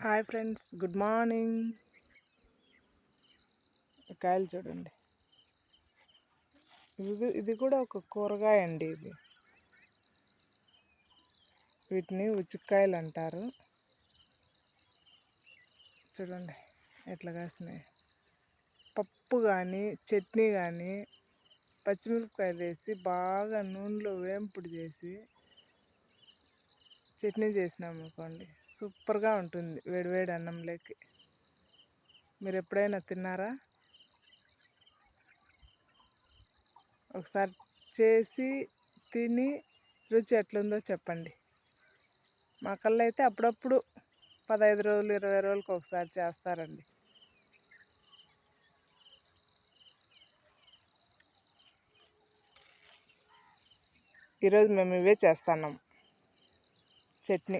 Hi friends, good morning. కాయలు చూడండి. ఇది కూడా ఒక కూరగాయ అండి. వీటిని ఉచిక్కాయలు అంటారు. చూడండి ఎట్లా కాసినాయి. పప్పు కానీ చట్నీ కానీ పచ్చిమిరపకాయలు వేసి బాగా నూనెలో వేంపుడు చేసి చట్నీ చేసినాం అనుకోండి, సూపర్గా ఉంటుంది వేడివేడి అన్నంలోకి. మీరు ఎప్పుడైనా తిన్నారా? ఒకసారి చేసి తిని రుచి ఎట్లుందో చెప్పండి. మా కళ్ళు అయితే అప్పుడప్పుడు 15 రోజులు 20 రోజులకు ఒకసారి చేస్తారండి. ఈరోజు మేము ఇవే చేస్తున్నాం, చట్నీ.